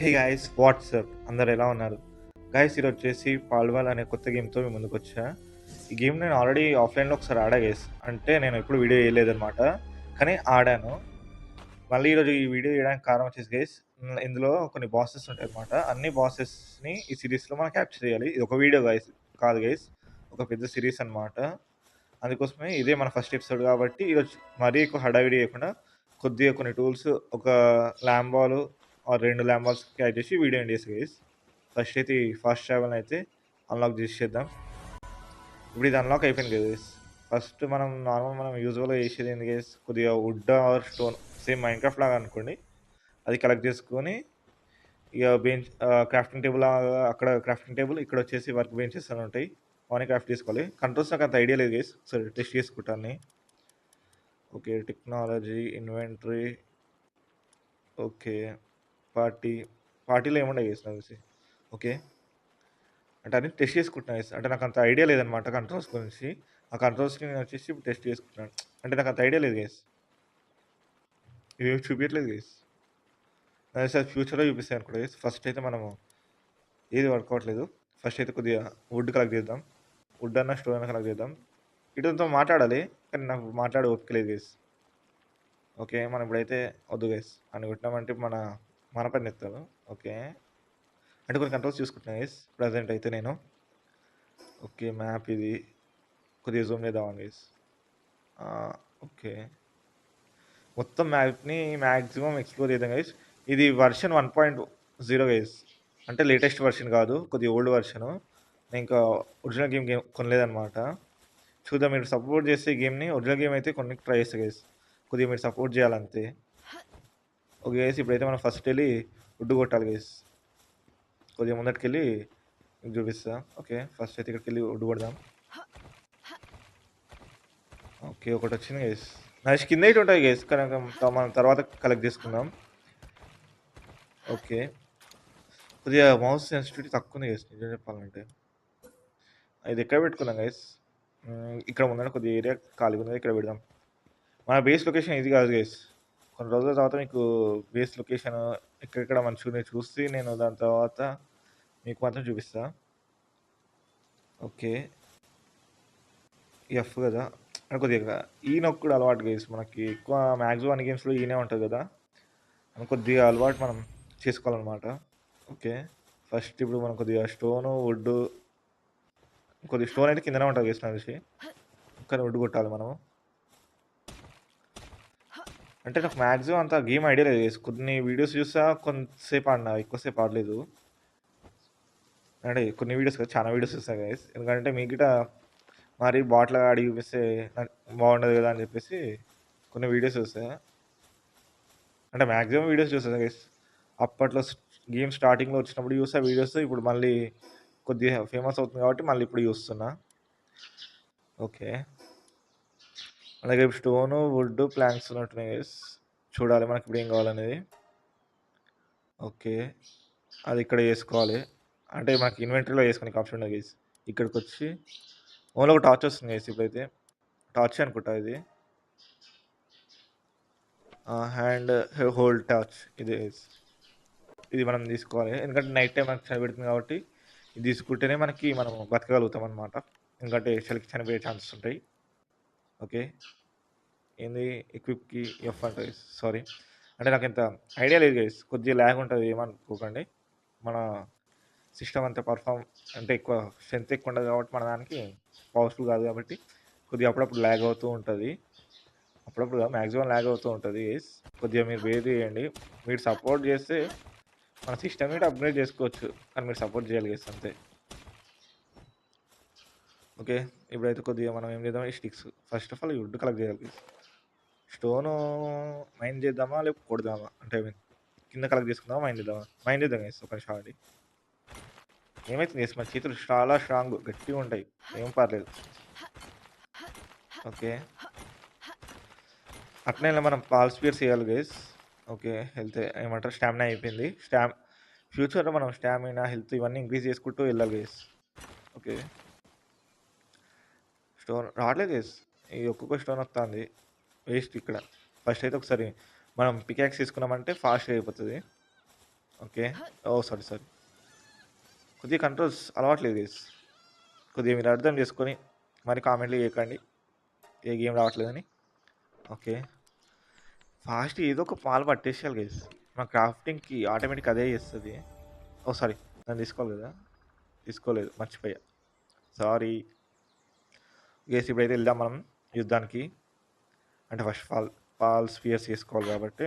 Hey guys WhatsApp అందరు ఎలా ఉన్నారు గైస్ ఈరోజు వచ్చేసి పాల్వాల్ అనే కొత్త గేమ్తో మేము ముందుకు వచ్చా. ఈ గేమ్ నేను ఆల్రెడీ ఆఫ్లైన్లో ఒకసారి ఆడా గైస్, అంటే నేను ఎప్పుడు వీడియో వేయలేదన్నమాట, కానీ ఆడాను. మళ్ళీ ఈరోజు ఈ వీడియో వేయడానికి కారణం వచ్చేసి గైస్, ఇందులో కొన్ని బాసెస్ ఉంటాయి అనమాట. అన్ని బాసెస్ని ఈ సిరీస్లో మనం క్యాప్చర్ చేయాలి. ఇది ఒక వీడియో గైస్ కాదు గైస్, ఒక పెద్ద సిరీస్ అనమాట. అందుకోసమే ఇదే మన ఫస్ట్ ఎపిసోడ్ కాబట్టి ఈరోజు మరీ ఎక్కువ హడావిడి చేయకుండా కొద్దిగా కొన్ని టూల్స్, ఒక ల్యాంబాలు ఆర్ 2 ల్యాంబాల్స్ క్యాచ్ చేసి వీడియో ఎండ్ చేస్తా గైస్. ఫస్ట్ అయితే ఈ ఫాస్ట్ ట్రావెల్ అయితే అన్లాక్ చేసేద్దాం. ఇప్పుడు ఇది అన్లాక్ అయిపోయింది కదా గైస్. ఫస్ట్ మనం యూజువల్గా చేసేది ఏంది గైస్, కొద్దిగా wood or stone, same Minecraft లాగా అనుకోండి. అది కలెక్ట్ చేసుకొని ఇక బెంచ్, క్రాఫ్టింగ్ టేబుల్, అక్కడ క్రాఫ్టింగ్ టేబుల్, ఇక్కడ వచ్చేసి వర్క్ బెంచెస్ అని ఉంటాయి. అవన్నీ క్రాఫ్ట్ చేసుకోవాలి. కంట్రోల్స్ నాకు అంత ఐడియా లేదు గైస్, సరే టెస్ట్ చేసుకుంటాను. ఓకే, టెక్నాలజీ, ఇన్వెంటరీ, ఓకే, పార్టీలో ఏముండే గైస్ నాకు తెలిసి. ఓకే, అంటే అన్ని టెస్ట్ చేసుకుంటున్నాను గైస్. అంటే నాకు అంత ఐడియా లేదనమాట కంట్రోల్స్ గురించి. ఆ కంట్రోల్స్ని నేను వచ్చేసి ఇప్పుడు టెస్ట్ చేసుకుంటున్నాను. అంటే నాకు అంత ఐడియా లేదు గైస్, ఇవేమి చూపించట్లేదు గైస్. సార్ ఫ్యూచర్లో చూపిస్తాయి అనుకుంటా గైస్. ఫస్ట్ అయితే మనము ఏది వర్క్ అవ్వట్లేదు. ఫస్ట్ అయితే కొద్దిగా వుడ్ కలెక్ట్ చేద్దాం. వుడ్ అన్న స్టోన్ అన్న కలెక్ట్ చేద్దాం. ఇటుతో మాట్లాడాలి కానీ నాకు మాట్లాడే ఓపిక లేదు గైస్. ఓకే, మనం ఇప్పుడైతే వద్దు గైస్ అని కొట్టినామంటే మన పని ఎత్తాను. ఓకే, అంటే కొన్ని కంట్రోల్స్ చూసుకుంటున్నాను గైస్ ప్రజెంట్ అయితే నేను. ఓకే, మ్యాప్ ఇది కొద్దిగా జూమ్ చేద్దామని గైస్. ఓకే, మొత్తం మ్యాప్ని మ్యాక్సిమం ఎక్స్ప్లోర్ చేద్దాం గైస్. ఇది వర్షన్ 1.0 గైస్, అంటే లేటెస్ట్ వర్షన్ కాదు, కొద్దిగా ఓల్డ్ వర్షను. నేను ఇంకా ఒరిజినల్ గేమ్ కొనలేదన్నమాట. చూద్దాం, మీరు సపోర్ట్ చేస్తే గేమ్ని, ఒరిజినల్ గేమ్ అయితే కొన్ని ట్రై చేస్తా గైస్. కొద్దిగా మీరు సపోర్ట్ చేయాలంతే. ఓకే గైస్, ఇప్పుడైతే మనం ఫస్ట్ వెళ్ళి వుడ్ కొట్టాలి గైస్. కొద్దిగా ముందటికెళ్ళి మీకు చూపిస్తా. ఓకే, ఫస్ట్ అయితే ఇక్కడికి వెళ్ళి వుడ్ కొడదాం. ఓకే, ఒకటి వచ్చింది గైస్. నెక్స్ట్ కింద ఇటు ఉంటాయి గైస్, కానీ మనం తర్వాత కలెక్ట్ చేసుకుందాం. ఓకే, కొద్దిగా మౌస్ సెన్సిటివిటీ తక్కువ ఉంది గైస్ నిజం చెప్పాలంటే. ఇది ఎక్కడ పెట్టుకుందాం గైస్, ఇక్కడ ముందర కొద్దిగా ఏరియా ఖాళీగా ఉంది, ఇక్కడ పెడదాం. మన బేస్ లొకేషన్ ఇది కాదు గైస్. కొన్ని రోజుల తర్వాత మీకు బేస్ లొకేషన్ ఎక్కడెక్కడ మంచిగా చూసి నేను దాని తర్వాత మీకు మాత్రం చూపిస్తా. ఓకే, ఎఫ్ కదా, అంటే కొద్దిగా ఈ నొక్కుడు అలవాటు గైస్. మనకి ఎక్కువ మ్యాక్సిమం అన్ని గేమ్స్లో ఈనే ఉంటుంది కదా, అని కొద్దిగా అలవాటు మనం చేసుకోవాలన్నమాట. ఓకే, ఫస్ట్ ఇప్పుడు మనం కొద్దిగా స్టోను, వుడ్, కొద్దిగా స్టోన్ అయితే కిందనే ఉంటుంది గైస్ నాకు తెలిసి, కానీ వుడ్ కొట్టాలి మనము. అంటే నాకు మ్యాక్సిమం అంత గేమ్ ఐడియా లేదు గైస్. కొన్ని వీడియోస్ చూసా, కొంతసేపు ఆడినా, ఎక్కువసేపు ఆడలేదు. అంటే కొన్ని వీడియోస్ కదా, చాలా వీడియోస్ చూస్తాను గైస్. ఎందుకంటే మీకు గిట్ట మరి బాట్లా ఆడి చూపిస్తే నాకు బాగుండదు కదా అని చెప్పేసి కొన్ని వీడియోస్ చూస్తా. అంటే మ్యాక్సిమం వీడియోస్ చూస్తాను గైస్. అప్పట్లో గేమ్ స్టార్టింగ్లో వచ్చినప్పుడు చూస్తా వీడియోస్, ఇప్పుడు మళ్ళీ కొద్దిగా ఫేమస్ అవుతుంది కాబట్టి మళ్ళీ ఇప్పుడు చూస్తున్నా. ఓకే, అలాగే స్టోను, వుడ్, ప్లాంక్స్ ఉన్నట్టున్నాయి గైస్. చూడాలి మనకి ఇప్పుడు ఏం కావాలనేది. ఓకే, అది ఇక్కడ చేసుకోవాలి. అంటే మనకి ఇన్వెంటరీలో వేసుకునే ఆప్షన్ ఉండదు గైస్. ఇక్కడికి వచ్చి ఓన్లీ ఒక టార్చ్ వస్తుంది గైస్. ఇప్పుడైతే టార్చ్ అనుకుంటా ఇది, హ్యాండ్ హోల్డ్ టార్చ్ ఇది గైస్. ఇది మనం తీసుకోవాలి ఎందుకంటే నైట్ టైం మనకి చనిపెడుతుంది కాబట్టి ఇది తీసుకుంటేనే మనం బతకగలుగుతాం అనమాట. ఎందుకంటే చలికి చనిపోయే ఛాన్సెస్ ఉంటాయి. ఓకే, ఏంది ఎక్విప్కి ఎఫ్ అంటే సారీ, అంటే నాకు ఇంత ఐడియా లేదు గైస్, కొద్దిగా ల్యాగ్ ఉంటుంది ఏమనుకోకండి. మన సిస్టమ్ అంతా పర్ఫామ్ అంటే ఎక్కువ స్ట్రెంత్ ఎక్కువ ఉండదు కాబట్టి మన దానికి పవర్ఫుల్ కాదు కాబట్టి కొద్దిగా అప్పుడప్పుడు ల్యాగ్ అవుతూ ఉంటుంది. అప్పుడప్పుడు మ్యాక్సిమం ల్యాగ్ అవుతూ ఉంటుంది గైస్. కొద్దిగా మీరు వేర్ చేయండి. మీరు సపోర్ట్ చేస్తే మన సిస్టమ్ కూడా అప్గ్రేడ్ చేసుకోవచ్చు, కానీ మీరు సపోర్ట్ చేయాలి గైస్ అంతే. ఓకే, ఇప్పుడైతే కొద్దిగా మనం ఏం చేద్దాం, ఈ స్టిక్స్ ఫస్ట్ ఆఫ్ ఆల్ ఈ వుడ్ కలెక్ట్ చేయాలి గైస్. స్టోను మైండ్ చేద్దామా లేకపోతే కొడదామా, అంటే ఐ మీన్ కింద కలెక్ట్ చేసుకుందామా, మైండ్ చేద్దామా? మైండ్ చేద్దాం గైస్, ఒక నిమిషం ఆడి. ఏమైతుంది గైస్, మన చేతులు చాలా స్ట్రాంగ్ గట్టిగా ఉంటాయి, ఏం పర్లేదు. ఓకే, అట్నే మనం పాల్ స్పియర్స్ చేయాలి గైస్. ఓకే, హెల్త్ ఏమంటారు, స్టామినా అయిపోయింది. ఫ్యూచర్లో మనం స్టామినా, హెల్త్ ఇవన్నీ ఇంక్రీజ్ చేసుకుంటూ వెళ్ళాలి గైస్. ఓకే, స్టోన్ రావట్లేదు గైస్, ఈ ఒక్కొక్క స్టోన్ వస్తుంది వేస్ట్ ఇక్కడ. ఫస్ట్ అయితే ఒకసారి మనం పికాక్స్ తీసుకున్నామంటే ఫాస్ట్గా అయిపోతుంది. ఓకే. ఓహ్! Sorry, sorry. కొద్దిగా కంట్రోల్స్ అలవాట్లేదు గైస్. కొద్దిగా మీరు అర్థం చేసుకొని మరి కామెంట్లు చేయకండి ఏ గేమ్ రావట్లేదని. ఓకే. ఫాస్ట్ ఏదో ఒక పాలు పట్టేసేయాలి గైస్. మన క్రాఫ్టింగ్‌కి ఆటోమేటిక్ అదే చేస్తది. ఓహ్! సారీ. నన్ను తీసుకోవాలి కదా! తీసుకోలేదు. మర్చిపోయా. సారీ. గైస్ ఇప్పుడైతే వెళ్దాం మనం యుద్ధానికి. అంటే ఫస్ట్ పాల్ స్పియర్స్ చేసుకోవాలి కాబట్టి.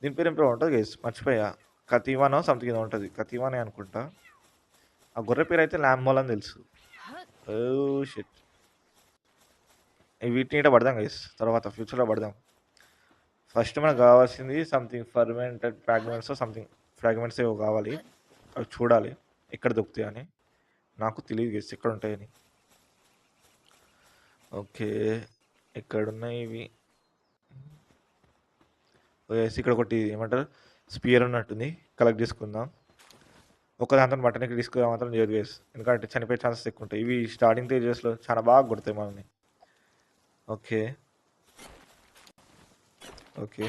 దీని పేరు ఏం పేరో ఉంటది గైస్. మర్చిపోయా. కతీవానో సంథింగ్ ఏదో ఉంటది. కతీవానే అనుకుంటా. ఆ గొర్రె పేరైతే ల్యాంబోల్ అని తెలుసు. ఓహ్! షిట్. వీటిని ఈడ పడదాం గైస్. తర్వాత ఫ్యూచర్‌లో పడదాం. ఫస్ట్ మనకు కావాల్సింది something fermented fragments something fragments ఏవో కావాలి. అవి చూడాలి ఎక్కడ దొరుకుతాయని. నాకు తెలియదు గైస్ ఎక్కడ ఉంటాయని. ఓకే. ఎక్కడున్నాయి ఇవి? గైస్ ఇక్కడ ఒకటి ఏమంటారు స్పియర్ ఉన్నట్టుంది. కలెక్ట్ చేసుకుందాం. ఒక దాంతో మటన్ ఎక్కి తీసుకురా మాత్రం చేయదు గైస్. ఎందుకంటే చనిపోయే ఛాన్సెస్ ఎక్కువ ఉంటాయి. ఇవి స్టార్టింగ్ స్టేజెస్లో చాలా బాగా కొడతాయి మనల్ని. ఓకే. ఓకే.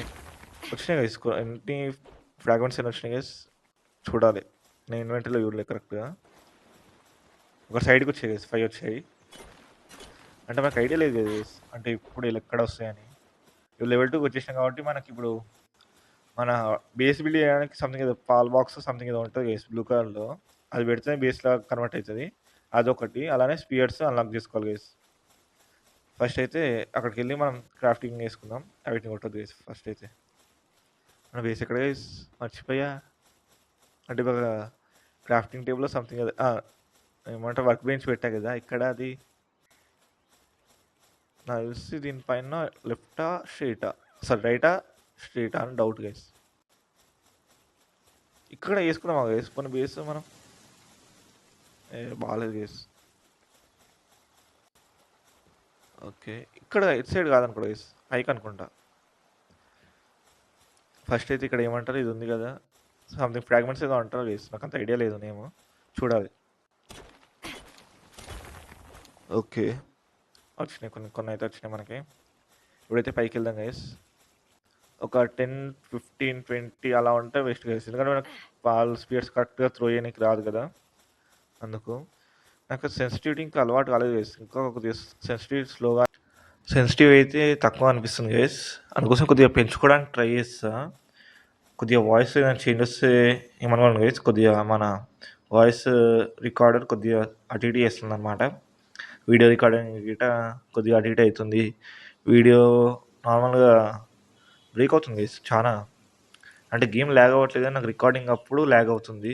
వచ్చినాయి గైస్. ఎన్ని ఫ్రాగ్మెంట్స్ ఎన్ని వచ్చినాయి గైస్ చూడాలి. నేను ఇన్వెంటరీలో చూడలేదు కరెక్ట్గా. ఒక సైడ్కి వచ్చాయి గైస్ 5 వచ్చాయి. అంటే మనకు ఐడియా లేదు గైస్ అంటే ఇప్పుడు వీళ్ళు ఎక్కడ వస్తాయని. ఇవి లెవెల్ 2కి వచ్చేసినాం కాబట్టి మనకి ఇప్పుడు మన బేస్ బిల్డ్ చేయడానికి సంథింగ్ ఏదో పాల్ బాక్స్ సంథింగ్ ఏదో ఉంటుంది గైస్ బ్లూ కలర్లో. అది పెడితే బేస్లా కన్వర్ట్ అవుతుంది. అదొకటి. అలానే స్పియర్స్ అన్లాక్ చేసుకోవాలి గైస్. ఫస్ట్ అయితే అక్కడికి వెళ్ళి మనం క్రాఫ్టింగ్ వేసుకుందాం. వీటిని కొట్టదు గైస్ ఫస్ట్ అయితే. మన బేస్ ఎక్కడ గైస్ మర్చిపోయా. అంటే ఇವಾಗ క్రాఫ్టింగ్ టేబుల్లో సంథింగ్ అది ఏమంటారు వర్క్ బెంచ్ పెట్టా కదా ఇక్కడ అది నాకు తెలిసి దీనిపైన లెఫ్టా స్ట్రైటా సారీ రైటా స్ట్రైటా అని డౌట్ గైస్. ఇక్కడ వేసుకున్నామా వేసుకున్న బేస్ మనం బాగాలేదు గైస్. ఓకే ఇక్కడ ఇటు సైడ్ కాదనుకో గైస్ పైకి అనుకుంటా. ఫస్ట్ అయితే ఇక్కడ ఏమంటారు ఇది ఉంది కదా సంథింగ్ ఫ్రాగ్మెంట్స్ ఏదో అంటారు గైస్. నాకు అంత ఐడియా లేదు నేమో చూడాలి. ఓకే వచ్చినాయి కొన్ని అయితే వచ్చినాయి మనకి. ఇప్పుడైతే పైకి వెళ్దాం గైస్. ఒక 10, 15, 20 అలా ఉంటే వేస్ట్ గైస్. ఎందుకంటే మనకు పాల్ స్పియర్స్ కరెక్ట్గా త్రో చేయడానికి రాదు కదా. అందుకు నాకు సెన్సిటివిటీ ఇంకా అలవాటు కాలేదు గైస్. ఇంకా కొద్దిగా సెన్సిటివ్ అయితే తక్కువ అనిపిస్తుంది గైస్. అందుకోసం కొద్దిగా పెంచుకోవడానికి ట్రై చేస్తా. కొద్దిగా వాయిస్ ఏదైనా చేంజ్ వస్తే ఏమనుకోండి గైస్. కొద్దిగా మన వాయిస్ రికార్డర్ కొద్దిగా అటు ఇటు చేస్తుంది అనమాట. వీడియో రికార్డింగ్ గిట కొద్దిగా అటు ఇటు అవుతుంది. వీడియో నార్మల్గా బ్రేక్ అవుతుంది గైస్ చాలా. అంటే గేమ్ ల్యాగ్ అవ్వట్లేదు నాకు రికార్డింగ్ అప్పుడు ల్యాగ్ అవుతుంది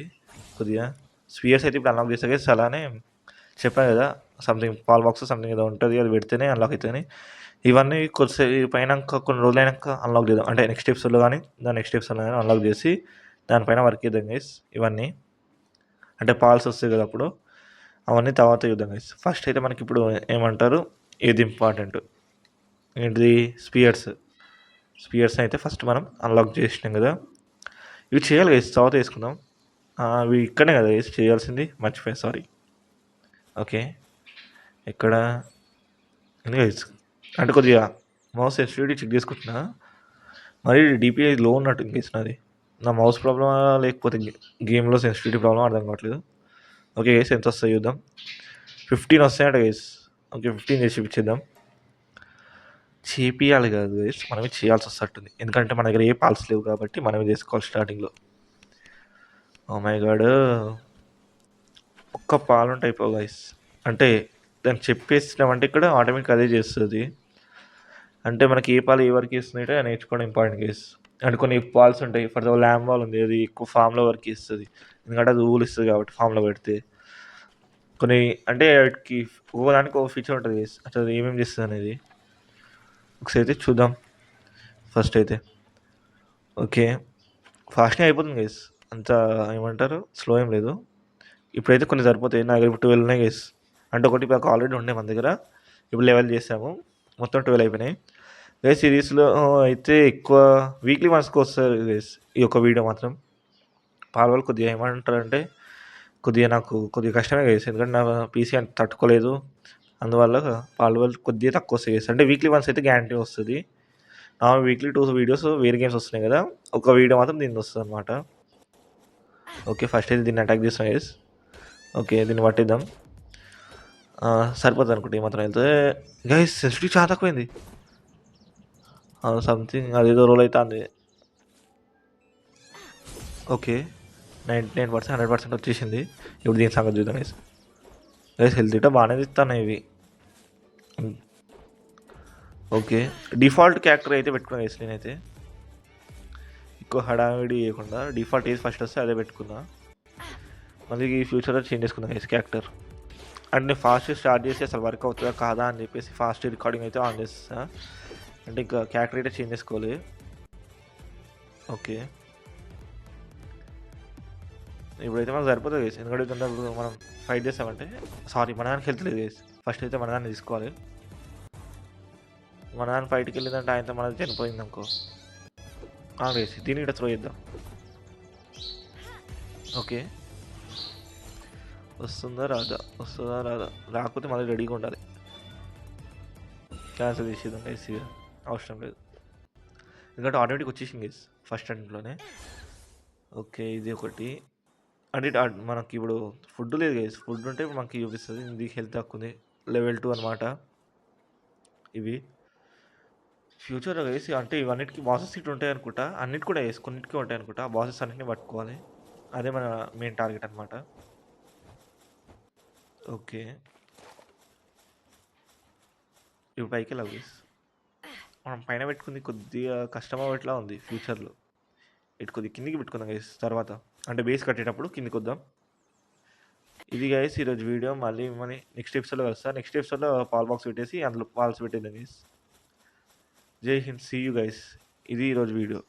కొద్దిగా. స్పియర్స్ అయితే ఇప్పుడు అన్లాక్ చేస్తా గైస్. అలానే చెప్పాను కదా సంథింగ్ పాల్ బాక్స్ సంథింగ్ ఏదో ఉంటుంది అది పెడితేనే అన్లాక్ అవుతుంది. ఇవన్నీ కొద్దిసేపు పైన కొన్ని రోజులు అయినాక అన్లాక్ చేద్దాం. అంటే నెక్స్ట్ ఎపిసోడ్లో కానీ దాని నెక్స్ట్ ఎపిసోడ్లో కానీ అన్లాక్ చేసి దానిపైన వర్క్ చేద్దాం గైస్. ఇవన్నీ అంటే పాల్స్ వస్తాయి కదా అప్పుడు అవన్నీ తర్వాత చూద్దాం గైస్. ఫస్ట్ అయితే మనకి ఇప్పుడు ఏమంటారు ఏది ఇంపార్టెంట్ ఏంటిది స్పియర్స్ అయితే ఫస్ట్ మనం అన్లాక్ చేసినాం కదా. ఇవి చేయాలి గైస్ తర్వాత వేసుకుందాం. అవి ఇక్కడనే కదా వేసి చేయాల్సింది మర్చిపోయా సారీ. ఓకే ఇక్కడ గైస్ అంటే కొద్దిగా మౌస్ సెన్సిటివిటీ చెక్ చేసుకుంటున్నా. మరి డిపిఐ లో ఉన్నట్టు గైస్ నా మౌస్ ప్రాబ్లమా లేకపోతే గేమ్లో సెన్సిటివిటీ ప్రాబ్లమ్ అర్థం కావట్లేదు. ఓకే గైస్ ఎంత వస్తాయి చూద్దాం. 15 వస్తాయంట గైస్. ఓకే 15 చేసి ఇచ్చేద్దాం. చేపియాలి కాదు గైస్ మనమే చేయాల్సి వస్తుంది. ఎందుకంటే మన దగ్గర ఏ పాల్స్ లేవు కాబట్టి మనమే చేసుకోవాలి స్టార్టింగ్లో. ఓ మై గాడ్ ఒక్క పాలు ఉంటాయి పో గైస్. అంటే దాన్ని చెప్పేసినామంటే ఇక్కడ ఆటోమేటిక్ అదే చేస్తుంది. అంటే మనకి ఏ పాలు ఏ వరకు ఇస్తున్నాయి నేర్చుకోవడం ఇంపార్టెంట్ గైస్. అంటే కొన్ని పాల్స్ ఉంటాయి ఫర్ ద ల్యాంబ్ బాల్ ఉంది అది ఎక్కువ ఫామ్లో వరకు ఇస్తుంది. ఎందుకంటే అది ఊలు ఇస్తుంది కాబట్టి ఫామ్లో పెడితే. కొన్ని అంటే వాటికి ఒక్కోదానికి ఒక ఫీచర్ ఉంటుంది గైస్. అసలు ఏమేమి చేస్తుంది అనేది ఒకసారి అయితే చూద్దాం. ఫస్ట్ అయితే ఓకే ఫాస్ట్గా అయిపోతుంది గైస్. అంత ఏమంటారు స్లో ఏం లేదు. ఇప్పుడైతే కొన్ని సరిపోతాయి. నా దగ్గర 12 ఉన్నాయి గైస్. అంటే ఒకటి నాకు ఆల్రెడీ ఉండే మన దగ్గర. ఇప్పుడు లెవెల్ చేసాము మొత్తం 12 అయిపోయినాయి గైస్. సిరీస్లో అయితే ఎక్కువ వీక్లీ వన్స్కి వస్తుంది గైస్ ఈ యొక్క వీడియో మాత్రం. పాల్వాళ్ళు కొద్దిగా ఏమంటారంటే కొద్దిగా నాకు కొద్దిగా కష్టమే గైస్. ఎందుకంటే నా పీసీ అంత తట్టుకోలేదు. అందువల్ల పాల్వాళ్ళు కొద్దిగా తక్కువ వస్తాయి గైస్. అంటే వీక్లీ వన్స్ అయితే గ్యారంటీ వస్తుంది. వీక్లీ 2 వీడియోస్ వేరే గేమ్స్ వస్తున్నాయి కదా! ఒక వీడియో మాత్రం దీనిది వస్తదనమాట. ఓకే. ఫస్ట్ అయితే దీన్ని అటాక్ చేస్తాం గైస్. ఓకే. దీన్ని పట్టేద్దాం. సరిపోద్దనుకుంటా ఏమాత్రం ఎళ్తే. గైస్ సెన్సిటివిటీ చాలా తక్కువైంది. సంథింగ్ అదేదో రోల్ అయితాంది. ఓకే. 99%, 100% వచ్చేసింది. ఇప్పుడు దీని సంగతి చూద్దాం గైస్. గైస్ హెల్త్ ఇట్టా బానే ఇత్తన్నాయి ఇవి. ఓకే. డిఫాల్ట్ క్యారెక్టర్ అయితే పెట్టుకున్నా గైస్ నేనైతే. ఎక్కువ హడావిడి చేయకుండా డిఫాల్ట్ ఏది ఫస్ట్ వస్తే అదే పెట్టుకున్నా. మళ్ళీ ఫ్యూచర్‌లో చేంజ్ చేసుకున్నా గైస్ క్యారెక్టర్. అండ్ నేను ఫాస్ట్ స్టార్ట్ చేసి అసలు వర్క్ అవుతుందా కాదా అని చెప్పేసి ఫాస్ట్ రికార్డింగ్ అయితే ఆన్ చేస్తా. అంటే ఇంకా క్యారెక్టర్ అయితే చేంజ్ చేసుకోవాలి. ఓకే. ఇప్పుడైతే మనకు సరిపోతుంది గైస్. ఎందుకంటే తొందరగా మనం ఫైట్ చేస్తామంటే మన దానికి హెల్త్ లేదు గైస్. ఫస్ట్ అయితే మన దాన్ని తీసుకోవాలి. మన దాన్ని ఫైట్కి వెళ్ళిందంటే ఆయనతో మనది చనిపోయింది అనుకో. గైస్ దీన్ని ఇట్లా త్రో చేద్దాం. ఓకే. వస్తుందా రాదా? రాకపోతే మళ్ళీ రెడీగా ఉండాలి. క్యాన్సిల్ చేసేద్దాం గైస్ ఇక. అవసరం లేదు. ఎందుకంటే ఆటోమేటిక్ వచ్చేసింది గైస్ ఫస్ట్ అటెంప్ట్‌లోనే. ఓకే. ఇది ఒకటి. అంటే మనకి ఇప్పుడు ఫుడ్ లేదు గైస్. ఫుడ్ ఉంటే మనకి చూపిస్తుంది. ఇది హెల్త్ తక్కువ ఉంది. లెవెల్ 2 అనమాట ఇవి. ఫ్యూచర్‌లో గైస్ అంటే ఇవన్నిటికి బాసెస్ సీట్ ఉంటాయి అనుకుంటా. అన్నిటి కూడా గైస్ కొన్నిటికి ఉంటాయి అనుకుంటా. ఆ బాసెస్ అన్నిటిని పట్టుకోవాలి. అదే మన మెయిన్ టార్గెట్ అనమాట. ఓకే. ఇప్పుడు పైకి వెళ్ళాలి గైస్. మనం పైన పెట్టుకుంది కొద్దిగా కష్టం అవ్వట్లా ఉంది ఫ్యూచర్‌లో. ఇటు కొద్దిగా కిందికి పెట్టుకుందాం గైస్ తర్వాత. అంటే బేస్ కట్టేటప్పుడు కిందికి వద్దాం. ఇది గైస్ ఈరోజు వీడియో. మళ్ళీ మిమ్మల్ని నెక్స్ట్ ఎపిసోడ్‌లో కలుస్తా. నెక్స్ట్ ఎపిసోడ్‌లో పాల్ బాక్స్ పెట్టేసి అందులో పాల్స్ పెట్టేద్దాం గైస్. జై హింద్. See you guys. ఇది ఈరోజు వీడియో.